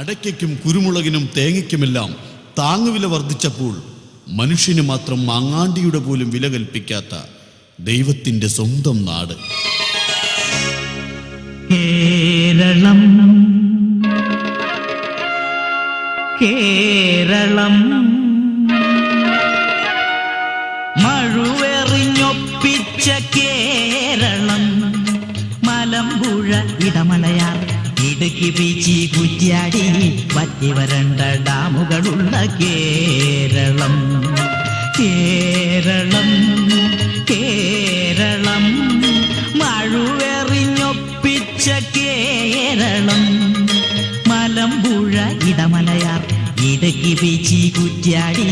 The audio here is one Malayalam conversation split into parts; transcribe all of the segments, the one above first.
അടയ്ക്കും കുരുമുളകിനും തേങ്ങയ്ക്കുമെല്ലാം താങ്ങുവില വർദ്ധിച്ചപ്പോൾ മനുഷ്യന് മാത്രം മാങ്ങാണ്ടിയുടെ പോലും വില കൽപ്പിക്കാത്ത ദൈവത്തിന്റെ സ്വന്തം നാട് കേരളം. കേരളം മഴുവെറിഞ്ഞൊപ്പിച്ച കേരളം. മലമ്പുഴ ഇടമലയാർ ഇടുക്കി ബീച്ചി കുറ്റ്യാടി വറ്റി വരണ്ട ഡാമുകളുള്ള കേരളം. കേരളം കേരളം മഴുവെറിഞ്ഞൊപ്പിച്ച കേരളം. മലമ്പുഴ ഇടമലയാർ ഇടുക്കി ബീച്ചി കുറ്റ്യാടി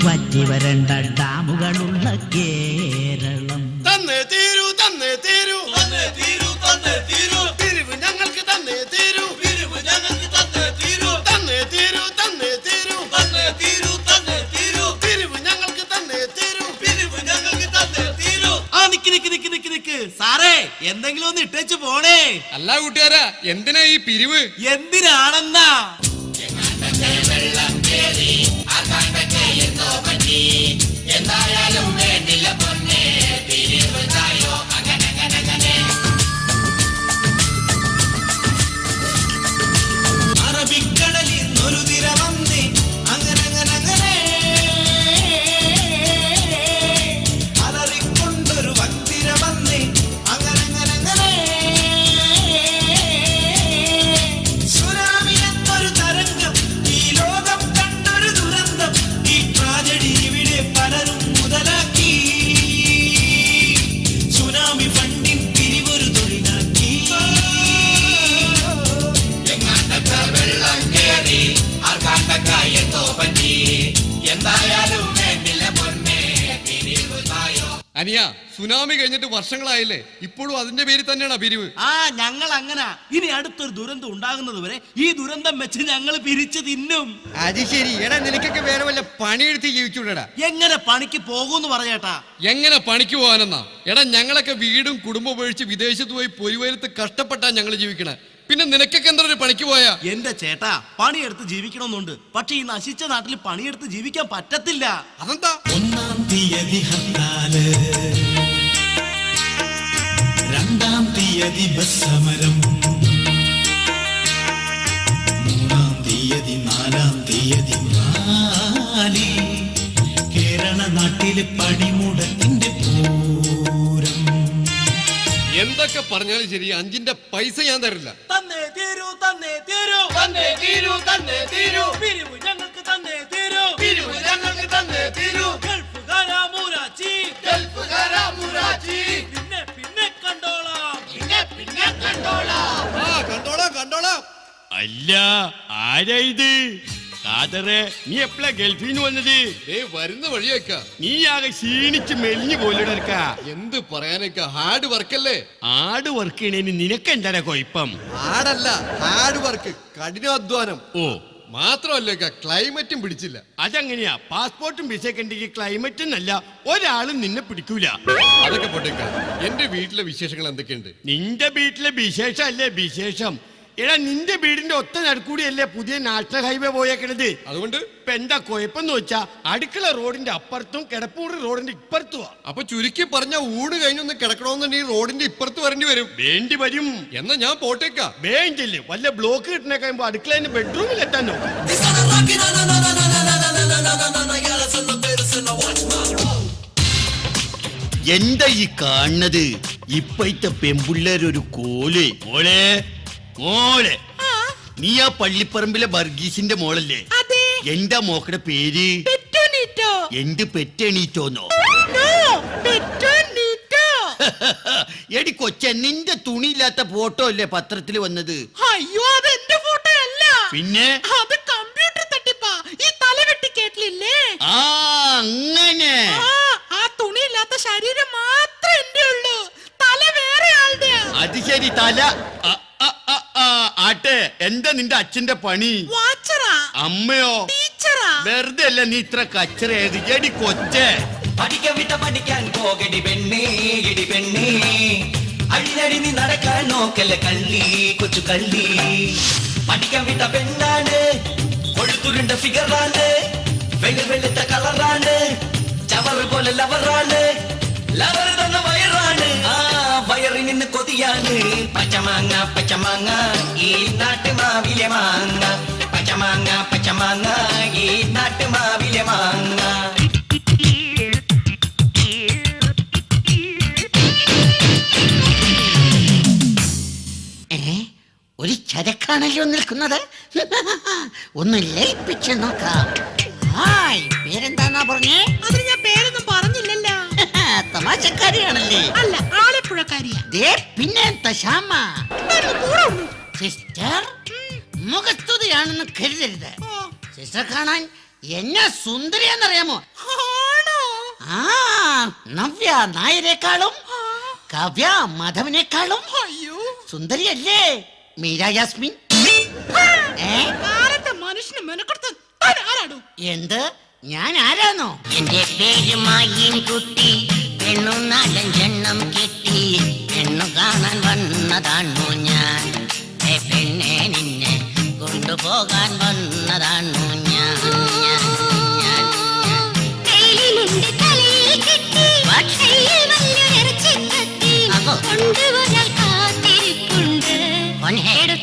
വറ്റി വരണ്ട ഡാമുകളുള്ള കേരളം. തന്നേ തീരൂ തന്നേ തീരൂ തന്നേ തീരൂ തന്നേ തീരൂ പിരിവ് ഞങ്ങൾക്ക് തന്നേ തീരൂ പിരിവ് ഞങ്ങൾക്ക് തന്നേ തീരൂ തന്നേ തീരൂ തന്നേ തീരൂ തന്നേ തീരൂ തന്നേ തീരൂ പിരിവ് ഞങ്ങൾക്ക് തന്നേ തീരൂ പിരിവ് ഞങ്ങൾക്ക് തന്നേ തീരൂ. ആ നിക്ക് നിക്ക് നിക്ക് നിക്ക് നിക്ക് സാറേ, എന്തെങ്കിലും ഒന്ന് ഇട്ടേച്ചു പോണേ. അല്ല കൂട്ടുകാരാ, എന്തിനാ ഈ പിരിവ്? എന്തിനാണെന്നാ? അറബിക്കടലിൽ ഒരു തിര വന്നേ അങ്ങനെ അങ്ങനെ അങ്ങനെ അലറിക്കൊണ്ടൊരു വൻതിര വന്നേ അങ്ങനെ അങ്ങനെ അങ്ങനെ സുനാമി എന്നൊരു തരംഗം ഈ ലോകം കണ്ടൊരു ദുരന്തം ഈ ട്രാജഡി ഇവിടെ പലരും മുതലാക്കി സുനാമി ഫണ്ടിൻ പിരിവൊരു തൊഴിലാക്കി അനിയ, സുനാമി കഴിഞ്ഞിട്ട് വർഷങ്ങളായില്ലേ, ഇപ്പോഴും അതിന്റെ പേരിൽ തന്നെയാണോ പിരിവ്? ആ, ഞങ്ങൾ അങ്ങനെ. ഇനി അടുത്തൊരു ദുരന്തം ഉണ്ടാകുന്നത് വരെ ഈ ദുരന്തം വെച്ച് ഞങ്ങൾ പിരിച്ചു തിന്നും. അത് ശരി. എടാ, നിനക്കൊക്കെ വേറെ വല്ല പണിയെടുത്ത് ജീവിച്ചുകൂടാ? എങ്ങനെ പണിക്ക് പോകൂന്ന് പറഞ്ഞേട്ടാ? എങ്ങനെ പണിക്ക് പോകാനെന്നാ? എടാ, ഞങ്ങളൊക്കെ വീടും കുടുംബം ഉപേക്ഷിച്ച് വിദേശത്ത് പോയി പൊരിവയലത്ത് കഷ്ടപ്പെട്ടാ ഞങ്ങൾ ജീവിക്കണേ. പിന്നെ നിനക്കൊക്കെ എന്താ ഒരു പണിക്ക് പോയാ? എന്റെ ചേട്ടാ, പണിയെടുത്ത് ജീവിക്കണമെന്നുണ്ട്. പക്ഷെ ഈ നശിച്ച നാട്ടിൽ പണിയെടുത്ത് ജീവിക്കാൻ പറ്റത്തില്ല. അതെന്താ? 1-ാം തീയതി ഹർത്താല്, 2-ാം തീയതി ബസ് സമരം, 3-ാം തീയതി 4-ാം തീയതി റാലി. കേരള നാട്ടില് പണിമുടക്കിന്റെ പൂരം. എന്തൊക്കെ പറഞ്ഞാലും ശരി, 5ന്റെ പൈസ ഞാൻ തരില്ല. തന്നേ തീരൂ തന്നേ തീരൂ തന്നേ തീരൂ തന്നേ തീരൂ പിരിവ് ഞങ്ങൾക്ക് തന്നേ തീരൂ പിരിവ് ഞങ്ങൾക്ക് തന്നേ തീരൂ ഗൾഫുകാരാ മൂരാച്ചി ഗൾഫുകാരാ മുറാജി പിന്നെ പിന്നെ കണ്ടോളാം പിന്നെ പിന്നെ കണ്ടോളാം. ആ, കണ്ടോളാം കണ്ടോളാം. അല്ല, ആരാ ഇത്? കാതറെ, നീ എപ്പോഴാ ഗൾഫിൽ നിന്ന് വന്നത്? വരുന്ന വഴിയേക്ക. നീ ആകെ ക്ഷീണിച്ച് മെലിഞ്ഞു പോലെടുക്ക. എന്ത് പറയാനേക്ക, ഹാർഡ് വർക്കല്ലേ. ആട് വർക്ക് ചെയ്യണേന് നിനക്ക് എന്താ കുഴപ്പം? ഹാർഡല്ല, ഹാർഡ് വർക്ക്, കഠിനാധ്വാനം. ഓ, മാത്രമല്ലേക്ക, ക്ലൈമറ്റും പിടിച്ചില്ല. അതെങ്ങനെയാ? പാസ്പോർട്ടും വിസയൊക്കെ ഉണ്ടെങ്കിൽ ക്ലൈമറ്റും നല്ല ഒരാളും നിന്നെ പിടിക്കൂല. അതൊക്കെ പോട്ടേക്ക. എന്റെ വീട്ടിലെ വിശേഷങ്ങൾ എന്തൊക്കെയുണ്ട്? നിന്റെ വീട്ടിലെ വിശേഷം അല്ലേ വിശേഷം? എടാ, നിന്റെ വീടിന്റെ ഒത്ത നടുക്കൂടിയല്ലേ പുതിയ നാഷണൽ ഹൈവേ പോയേക്കണത്. അതുകൊണ്ട് ഇപ്പൊ എന്താ കുഴപ്പമെന്ന് വെച്ചാ അടുക്കള റോഡിന്റെ അപ്പുറത്തും കിടപ്പൂർ റോഡിന്റെ ഇപ്പുറത്തുവാ. അപ്പൊ ചുരുക്കി പറഞ്ഞ ഊട് കഴിഞ്ഞൊന്ന് കിടക്കണമെന്നുണ്ടെങ്കിൽ റോഡിന്റെ ഇപ്പുറത്ത് വരേണ്ടി വരും. വേണ്ടി വരും. എന്നാ ഞാൻ പോട്ടേക്ക. വേണ്ടില്ലേ, വല്ല ബ്ലോക്ക് കിട്ടണ കഴിയുമ്പോ അടുക്കളേന്റെ ബെഡ്റൂമിൽ എത്താൻ നോക്കാം. എന്താ ഈ കാണുന്നത്? ഇപ്പോഴത്തെ പെമ്പുള്ളേരൊരു കോല്. മോളെ മോളെ, നീ ആ പള്ളിപ്പറമ്പിലെ ബർഗീസിന്റെ മോളല്ലേ? എന്താ മോക്കടെ പേര്? എന്ത് പെറ്റെണീറ്റോന്നോ? എടി കൊച്ച, നിന്റെ തുണിയില്ലാത്ത ഫോട്ടോ അല്ലേ പത്രത്തിൽ വന്നത്? അയ്യോ, അതെന്റെ ഫോട്ടോ അല്ല. പിന്നെ അത് കമ്പ്യൂട്ടർ തട്ടിപ്പാ. ഈ തലവെട്ടി കേട്ടില്ലേ? ആ, അങ്ങനെ. ആ തുണിയില്ലാത്ത ശരീരം മാത്രം എന്റെ ഉള്ളൂ. തല വേറെ ആളുടെ. അത് ശരി, തല. ആട്ടെ, എന്താ നിന്റെ അച്ഛന്റെ പണി? വാച്ചറാ. അമ്മയോ? ടീച്ചറാ. വെറുതെ അല്ല നീ ഇത്ര കച്ചറയത്. എടി കൊച്ചേ, പഠിക്കാൻ വിട്ട പഠിക്കാൻ പോകടി പെണ്ണേ, ഇടി പെണ്ണേ, അടിനടി നീ നടക്കാൻ നോക്കല്ല കള്ളി, കൊച്ചു കള്ളി. പഠിക്കാൻ വിട്ട പെണ്ണാണ് പച്ചമാങ്ങ പച്ചമാങ്ങ ഈ നാട്ടുമാവിലെ മാങ്ങ പച്ചമാങ്ങ പച്ചമാങ്ങ ഈ നാട്ടുമാവിലെ മാങ്ങ ഒരു ചരക്കാണല്ലോ നിൽക്കുന്നത്. ഒന്ന് ലയിപ്പിച്ച് നോക്കാം. ഹായ്, പേരെന്താന്നാ പറഞ്ഞേ? അതിന് ഞാൻ പേരൊന്നും പറഞ്ഞില്ലല്ലോ. തമാശക്കാരിയാണല്ലേ? അല്ല, ആലപ്പുഴക്കാരിയാ. ദേ പിന്നെ തശാമ ഒന്ന് കൂടെ ഉള്ളൂ. സിസ്റ്റർ, മുഖസ്തുതിയാണെന്ന് കരുതരുത്. സിസ്റ്റർ കാണാൻ എന്നെ സുന്ദരിയാന്നറിയാമോ? ആണോ? ആ, നവ്യ നായരെക്കാളും കവ്യ മാധവനേക്കാളും അയ്യോ, സുന്ദരിയല്ലേ മീര യാസ്മിൻ? കാലത്തെ മനുഷ്യന് മെനക്കെടുത്ത് താൻ ആരാടോ? എന്ത്? ഞാൻ ആരാന്നോ? എന്റെ പേര് മായിൻ കുട്ടി, പെണ്ണു നാലഞ്ചെണ്ണം കിട്ടി, പെണ്ണു കാണാൻ വന്നതാണു ഞാൻ. പെണ്ണെ നിന്നെ കൊണ്ടുപോകാൻ വന്നതാണു ഞാൻ.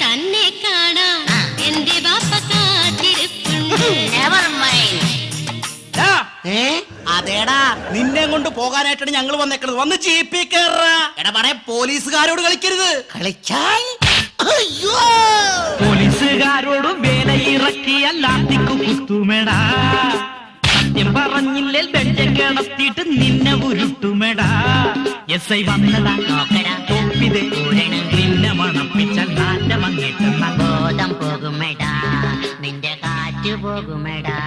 തന്നെ കാണാൻ എന്റെ ബാപ്പ കാത്തിരിപ്പുണ്ട്. അതേടാ, നിന്നെ കൊണ്ട് പോകാനായിട്ടാണ് ഞങ്ങൾ വന്നേക്കണത്. വന്ന് ജീപ്പി കയറാ. എടാ പറയ, പോലീസുകാരോട് കളിക്കരുത്. കളിച്ചാൽ അയ്യോ, പോലീസുകാരോട് വേലയിറക്കിയ ലാത്തിക്കു കുത്തുമെടാ. സത്യം പറഞ്ഞില്ലേ ബെഞ്ച കിടത്തിയിട്ട് നിന്നെ ഉരുട്ടുമെടാ. എസ് ഐ വന്നതാ നോക്കടാ, തോപ്പിതേ നിന്നെ മണപ്പിച്ച നാറ്റ മങ്ങിട്ടെന്ന ബോധം പോകുമെടാ, നിന്റെ കാറ്റ് പോകുമെടാ.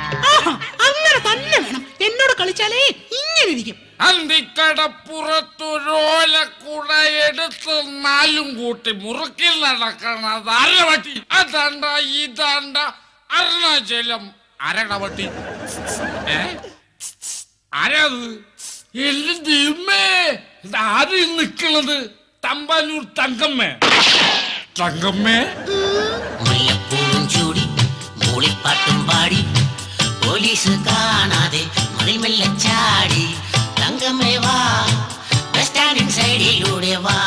അങ്ങനെ തന്നെ വേണം. എന്നോട് കളിച്ചാലേ ഇങ്ങനെ ഇരിക്കും. അന്തിക്കടപ്പുറത്തൊരോലക്കുട എടുത്ത് നാലും കൂട്ടി മുറുക്കിൽ നടക്കണത് അരവട്ടി. അതാണ്ട ഇതാണ്ട അരുണാചലം അരടവട്ടി. ആരാത്? എല്ലാം ദൈവമേ, ആര് നിക്കണത്? തമ്പാനൂർ തങ്കമ്മേ. തങ്കമ്മേ മുല്ലപ്പൂവും ചൂടി മൂളിപ്പാട്ടും പാടി പോലീസ് കാണാതെ മതിൽ മെല്ലെ ചാടി. തങ്കമ്മേ വാ, ബസ് സ്റ്റാൻഡിൻ സൈഡിലൂടെ വാ.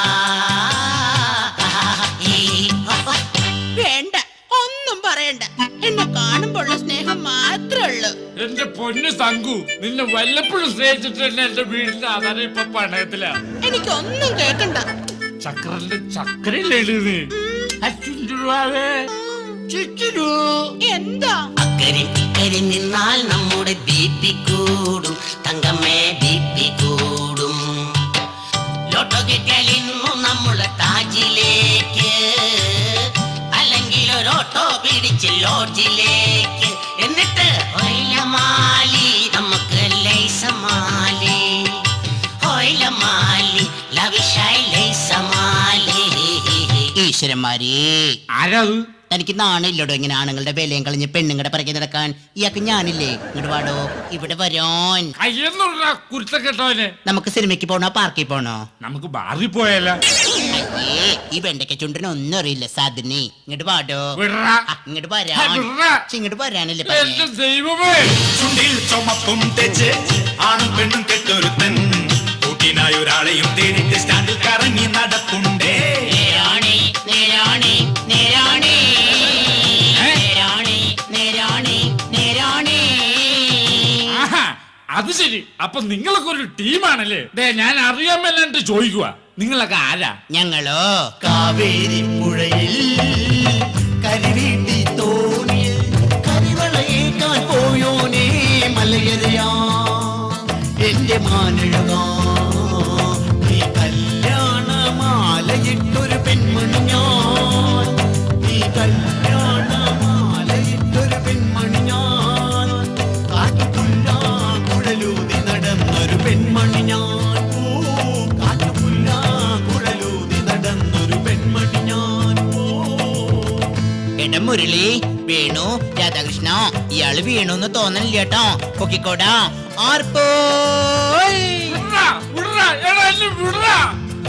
വേണ്ട, ഒന്നും പറയണ്ട. എന്നെ കാണുമ്പോഴുള്ള സ്നേഹം മാത്രമേ ഉള്ളൂ. എന്റെ പൊന്നു തങ്കു, നിന്നെ വല്ലപ്പോഴും സ്നേഹിച്ചിട്ട് തന്നെ എന്റെ വീടിന്റെ ആധാരം ഇപ്പൊ പണയത്തില. എനിക്കൊന്നും കേക്കണ്ട. ചക്രന്റെ ചക്രയിലെഴുതി എന്താ? അക്കരെ ഇക്കരെ നിന്നാൽ നമ്മുടെ ബിപി കൂടും. തങ്കമ്മേ ബിപി കൂടും. ലോട്ടോ കിട്ടിയാൽ ഇന്നു നമ്മുടെ താജിലേക്ക്, അല്ലെങ്കിൽ ഒരു ഓട്ടോ പിടിച്ച് ലോഡ്ജിലേക്ക്. എന്നിട്ട് ഹൊയ്ലമാലി, നമുക്ക് ലൈസമാലി. ഹൊയ്ലമാലി ലവിഷായി ലൈസമാലി. ഈശ്വരന്മാരേ, ആരാത്? തനിക്ക് നാണില്ലടോ ഇങ്ങനെ ആണുങ്ങളുടെ വിലയും കളഞ്ഞ് പെണ്ണുങ്ങളുടെ പിറകെ നടക്കാൻ? ഇയാൾക്ക് ഞാനില്ലേ? ഇങ്ങോട്ട് വാടോ, ഇവിടെ വരാൻ. കയ്യെന്നുള്ള കുരുത്ത കെട്ടവനെ. നമുക്ക് സിനിമയ്ക്ക് പോണോ പാർക്കിൽ പോണോ? നമുക്ക് ബാറിൽ പോയാല. അയ്യേ, ഈ വെണ്ടയ്ക്ക ചുണ്ടിന് ഒന്നും അറിയില്ല സാധനെ. ഇങ്ങോട്ട് വാടോ. വിടറാ. ഇങ്ങോട്ട് വരാൻ. വിടറാ. ഇങ്ങോട്ട് വരാനല്ലേ എന്റെ പറഞ്ഞേ? ദൈവമേ. ചുണ്ടിൽ ചുമപ്പും തെച്ച് ആണും പെണ്ണും കെട്ടൊരുത്തൻ കൂട്ടിനായി ഒരാളെയും തേടിട്ട് സ്റ്റാൻഡിൽ കറങ്ങി നടപ്പുണ്ടേ. നേരാണി നേരാണി നേരാണി നേരാണി നേരാണി നേരാണി. ആഹാ, അത് ശരി. അപ്പൊ നിങ്ങളൊക്കെ ഒരു ടീമാണല്ലേ? ദേ, ഞാൻ അറിയാൻ മേലാണ്ട് ചോദിക്കുക, നിങ്ങളൊക്കെ ആരാ? ഞങ്ങളോ കാവേരി പുഴയിൽ കരിവീട്ടി തോണിയിൽ കരിവളയേക്കാൻ പോയോനേ മലയരയാ എന്റെ മാനഴകാ. നീ കല്യാണമാലയിട്ടൊരു പെൺമണി ഞാൻ, നീ കല്യാണമാലയിട്ടൊരു പെൺമണി ഞാൻ, കാട്ടുപുല്ല കുഴലൂതി നടന്നൊരു പെൺമണി ഞാൻ. കാട്ടുപുല്ല കുഴലൂതി നടന്നൊരു പെൺമണി ഞാൻ. എടാ മുരളി, വേണു, രാധാകൃഷ്ണ, ഇയാള് വീണുന്ന് തോന്നണില്ല കേട്ടോ. പൊക്കിക്കോടാ. ആർപ്പോയ് വിടറാ, വിടറാ. എടാ, എന്നെ വിടറാ.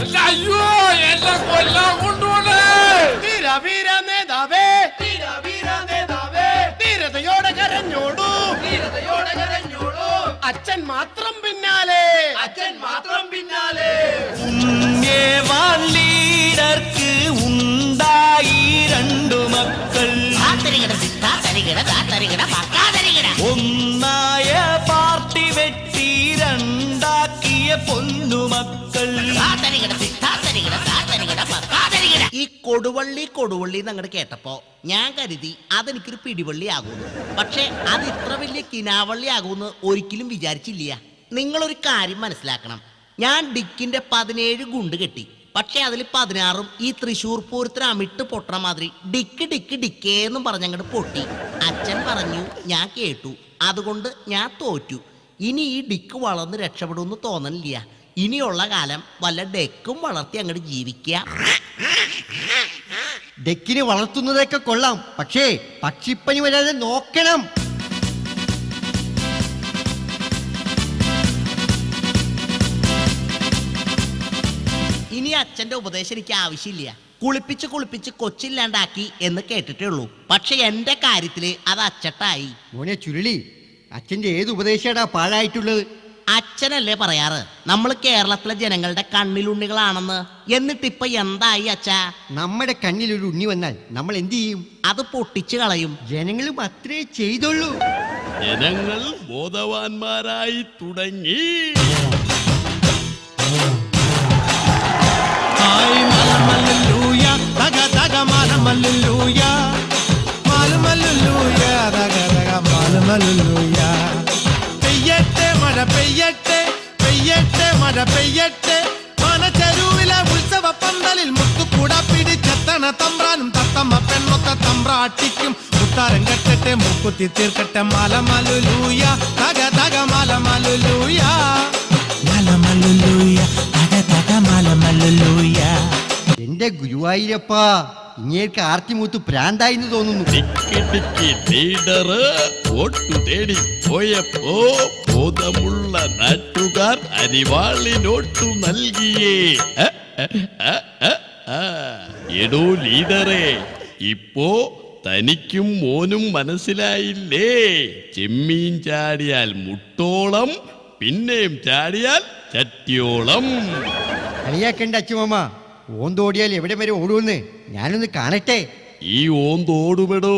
എന്നെ അയ്യോ, എന്നെ കൊല്ലാൻ കൊണ്ടുപോണേ. വീര വീര നേതാവേ, വീര വീര നേതാവേ, ധീരതയോടെ കരഞ്ഞോളൂ, ധീരതയോടെ കരഞ്ഞോളൂ. അച്ഛൻ മാത്രം പിന്നാലെ, അച്ഛൻ മാത്രം പിന്നാലെ. ലീഡർക്ക് തരികിട സിത്താ തരികിട താ തരികിട പക്കാ തരികിട. ഒന്നായ പാർട്ടി വെട്ടി രണ്ടാക്കിയ പൊന്നുമക്കൾ. താ തരികിട സിത്താ തരികിട താ തരികിട പക്കാ തരികിട. ഈ കൊടുവള്ളി എന്നങ്ങോട്ട് കേട്ടപ്പോ ഞാൻ കരുതി അതെനിക്കൊരു പിടിവള്ളി ആകുന്നു. പക്ഷെ അത് ഇത്ര വലിയ കിനാവള്ളി ആകുമെന്ന് ഒരിക്കലും വിചാരിച്ചില്ല. നിങ്ങളൊരു കാര്യം മനസ്സിലാക്കണം. ഞാൻ ഡിക്കിന്റെ 17 ഗുണ്ട് കെട്ടി. പക്ഷെ അതിൽ 16ഉം ഈ തൃശ്ശൂർ പൂരത്തിന് അമിട്ട് പൊട്ടണ മാതിരി ഡിക്ക് ഡിക്ക് ഡിക്കേന്നും പറഞ്ഞങ്ങോട്ട് പൊട്ടി. അച്ഛൻ പറഞ്ഞു, ഞാൻ കേട്ടു. അതുകൊണ്ട് ഞാൻ തോറ്റു. ഇനി ഈ ഡിക്ക് വളർന്ന് രക്ഷപ്പെടുമെന്ന് തോന്നണില്ല. ഇനിയുള്ള കാലം വല്ല ഡെക്കും വളർത്തി അങ്ങോട്ട് ജീവിക്കുക. ഡെക്കിന് വളർത്തുന്നതൊക്കെ കൊള്ളാം, പക്ഷേ പക്ഷിപ്പനി വരാതെ നോക്കണം. ഇനി അച്ഛന്റെ ഉപദേശം എനിക്ക് ആവശ്യമില്ല. കുളിപ്പിച്ച് കുളിപ്പിച്ച് കൊച്ചില്ലാണ്ടാക്കി എന്ന് കേട്ടിട്ടേ ഉള്ളൂ. പക്ഷെ എന്റെ കാര്യത്തില് അത് അച്ചട്ടായി. മോനെ ചുരുളി, അച്ഛന്റെ ഏത് ഉപദേശാടാ പാഴായിട്ടുള്ളത്? അച്ഛനല്ലേ പറയാറ് നമ്മൾ കേരളത്തിലെ ജനങ്ങളുടെ കണ്ണിലുണ്ണികളാണെന്ന്. എന്നിട്ടിപ്പൊ എന്തായി അച്ഛാ? നമ്മുടെ കണ്ണിൽ ഒരു ഉണ്ണി വന്നാൽ നമ്മൾ എന്ത് ചെയ്യും? അത് പൊട്ടിച്ചു കളയും. ജനങ്ങളും അത്രേ ചെയ്തുള്ളൂ. ജനങ്ങൾ ബോധവാന്മാരായി തുടങ്ങി. പെയ്യട്ടെ മഴ പെയ്യട്ടെ, പെയ്യട്ടെ മഴ പെയ്യട്ടെ. മനച്ചെരുവിലെ ഉത്സവ പന്തലിൽ മുത്തുകൂട പിടിച്ചെത്തണ തമ്പ്രാനും തത്തമ്മ പെണ്ണൊത്ത തമ്പ്രാട്ടിക്കും മുത്താരം കെട്ടട്ടെ മൂക്കുത്തി തീർക്കട്ടെ. മലമലുലൂയ തക തക മലമലുലൂയ മലമലുലൂയ തക തക മലമലുലൂയ. എന്റെ ഗുരുവായൂരപ്പാ, ഇങ്ങേർക്ക് ആർത്തിമൂത്ത് പ്രാന്തായിന്ന് തോന്നുന്നു. ടിക്കി ടിക്കി ലീഡറ് വോട്ടു തേടി പോയപ്പോ ബോധമുള്ള നാട്ടുകാർ അരിവാളിനോട്ടു നൽകിയേ. എടോ ലീഡറെ, ഇപ്പോ തനിക്കും മോനും മനസ്സിലായില്ലേ? ചെമ്മീൻ ചാടിയാൽ മുട്ടോളം, പിന്നെയും ചാടിയാൽ ചട്ടിയോളം. കളിയാക്കണ്ട അച്ഛമ്മ. ഓന്തോടിയാൽ എവിടെ വരെ ഓടുമെന്ന് ഞാനൊന്ന് കാണട്ടെ. ഈ ഓന്തോടുമെടോ,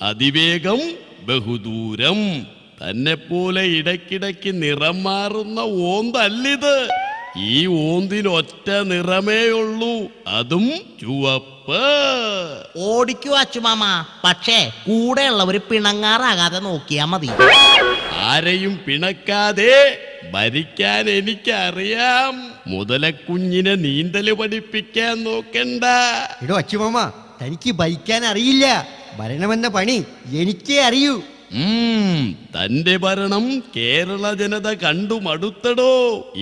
അതിവേഗം ബഹുദൂരം. തന്നെ പോലെ ഇടയ്ക്കിടയ്ക്ക് നിറം മാറുന്ന ഓന്തല്ലിത്. ഈ ഓന്തിനൊറ്റ നിറമേ ഉള്ളൂ, അതും ചുവപ്പ്. ഓടിക്കൂ അച്ചുമാമ, പക്ഷേ കൂടെയുള്ളവര് പിണങ്ങാറാകാതെ നോക്കിയാ മതി. ആരെയും പിണക്കാതെ ഭരിക്കാൻ എനിക്കറിയാം. മുതലക്കുഞ്ഞിനെ നീന്തല് പഠിപ്പിക്കാൻ നോക്കണ്ട. എടോ അച്ഛമ്മ, തനിക്ക് ഭരിക്കാൻ അറിയില്ല. ഭരണമെന്ന പണി എനിക്കേ അറിയൂ. തന്റെ ഭരണം കേരള ജനത കണ്ടു മടുത്തടോ.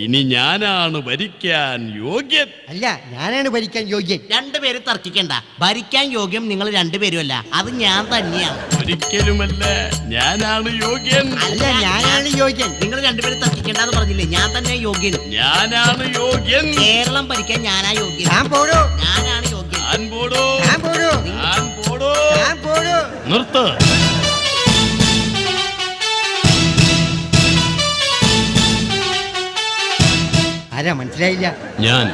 ഇനി ഞാനാണ് ഭരിക്കാൻ യോഗ്യൻ. അല്ല, ഞാനാണ് ഭരിക്കാൻ യോഗ്യൻ. രണ്ടുപേര് തർക്കിക്കണ്ട. ഭരിക്കാൻ യോഗ്യം നിങ്ങൾ രണ്ടുപേരുമല്ല, അത് ഞാൻ തന്നെയാണ്. ഒരിക്കലുമല്ല, ഞാനാണ് യോഗ്യൻ. അല്ല, ഞാനാണ് യോഗ്യൻ. നിങ്ങൾ രണ്ടുപേരും തർക്കിക്കണ്ടെന്ന് പറഞ്ഞില്ലേ? ഞാൻ തന്നെ യോഗ്യൻ. ഞാനാണ് യോഗ്യൻ. കേരളം ഭരിക്കാൻ ഞാനാ യോഗ്യൻ. ഞാൻ പോടോ. ഞാനാണ് യോഗ്യൻ. ഞാൻ പോടോ. ഞാൻ പോടോ. ഞാൻ പോടോ. ഞാൻ പോടോ. നിർത്ത്. ആരാ മനസ്സിലായില്ല? ഞാൻ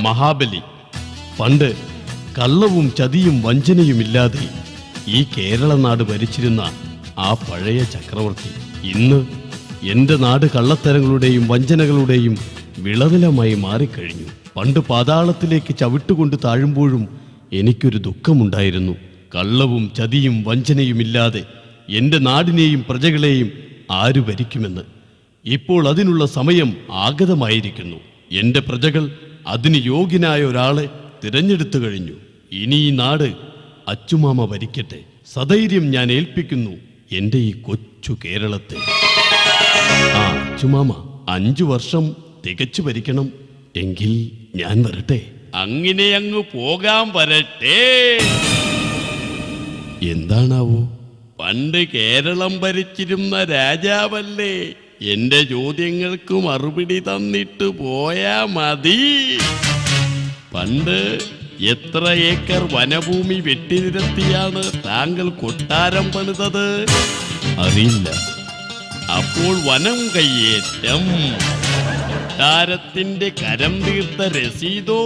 മഹാബലി. പണ്ട് കള്ളവും ചതിയും വഞ്ചനയുമില്ലാതെ ഈ കേരള നാട് ഭരിച്ചിരുന്ന ആ പഴയ ചക്രവർത്തി. ഇന്ന് എൻ്റെ നാട് കള്ളത്തരങ്ങളുടെയും വഞ്ചനകളുടെയും വിളനിലമായി മാറിക്കഴിഞ്ഞു. പണ്ട് പാതാളത്തിലേക്ക് ചവിട്ടുകൊണ്ട് താഴുമ്പോഴും എനിക്കൊരു ദുഃഖമുണ്ടായിരുന്നു. കള്ളവും ചതിയും വഞ്ചനയുമില്ലാതെ എൻ്റെ നാടിനെയും പ്രജകളെയും ആരു ഭരിക്കുമെന്ന്. ഇപ്പോൾ അതിനുള്ള സമയം ആഗതമായിരിക്കുന്നു. എൻ്റെ പ്രജകൾ അതിന് യോഗ്യനായ ഒരാളെ തിരഞ്ഞെടുത്തു കഴിഞ്ഞു. ഇനി ഈ നാട് അച്ചുമാമ ഭരിക്കട്ടെ. സധൈര്യം ഞാൻ ഏൽപ്പിക്കുന്നു എൻ്റെ ഈ കൊച്ചു കേരളത്തെ. അച്ചുമാമ 5 വർഷം തികച്ചു ഭരിക്കണം. എങ്കിൽ ഞാൻ വരട്ടെ. അങ്ങനെ അങ്ങ് പോകാൻ വരട്ടെ. എന്താണാവോ? പണ്ട് കേരളം ഭരിച്ചിരുന്ന രാജാവല്ലേ? എന്റെ ചോദ്യങ്ങൾക്ക് മറുപടി തന്നിട്ട് പോയാ മതി. പണ്ട് എത്ര ഏക്കർ വനഭൂമി വെട്ടിനിരത്തിയാണ് താങ്കൾ കൊട്ടാരം പണിതത്? അറിയില്ല. അപ്പോൾ വനം കയ്യേറ്റം. കൊട്ടാരത്തിന്റെ കരം തീർത്ത രസീതോ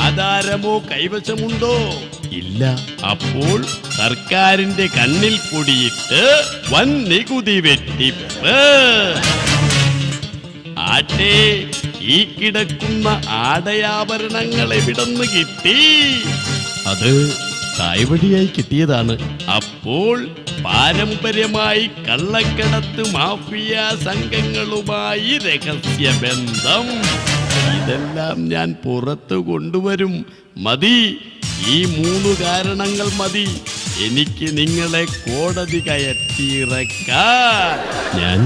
ആധാരമോ കൈവശമുണ്ടോ? ഇല്ല. അപ്പോൾ സർക്കാരിന്റെ കണ്ണിൽ പൊടിയിട്ട് വൻ നികുതി വെട്ടിപ്പ്. ആട്ടെ, ഈ കിടക്കുന്ന ആടയാഭരണങ്ങൾ എവിടെന്ന് കിട്ടി? അത് തായ്വഴിയായി കിട്ടിയതാണ്. അപ്പോൾ പാരമ്പര്യമായി കള്ളക്കടത്ത് മാഫിയ സംഘങ്ങളുമായി രഹസ്യബന്ധം. ഇതെല്ലാം ഞാൻ പുറത്തു കൊണ്ടുവരും. മതി, ഈ 3 കാരണങ്ങൾ മതി എനിക്ക് നിങ്ങളെ കോടതി കയറ്റിയിറക്കാൻ. ഞാൻ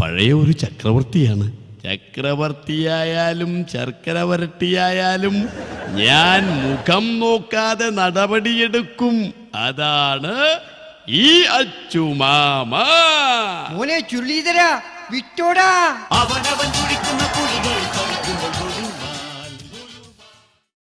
പഴയ ഒരു ചക്രവർത്തിയാണ്. ചക്രവർത്തിയായാലും ശർക്കര വരട്ടിയായാലും ഞാൻ മുഖം നോക്കാതെ നടപടിയെടുക്കും. അതാണ് ഈ അച്ചുമാമ. മോനെ ചുരുളീതരാ വിറ്റോടാ. അവനവൻ കുടിക്കുന്ന കുഴികൾ